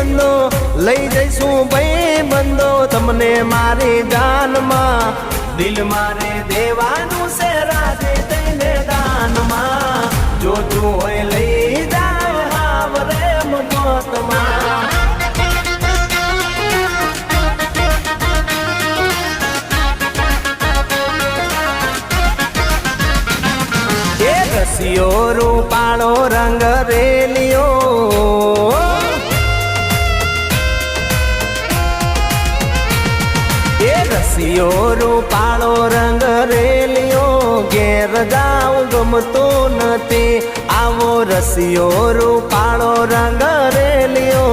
બંધો લઈ જઈશું ભાઈ બંધો તમને મારી જાનમાં દિલ મારે દેવાનું છે રાધે તઈને દાનમાં જોતું હોય લઈ જાવ હાવરે મોતમાં રસિયો રૂપાળો રંગ રેલિયો એ રસિયો રૂપાળો રંગ રેલિયો ઘેર જાવ ગમતો નથી આવો રસિયો રૂપાળો રંગ રેલિયો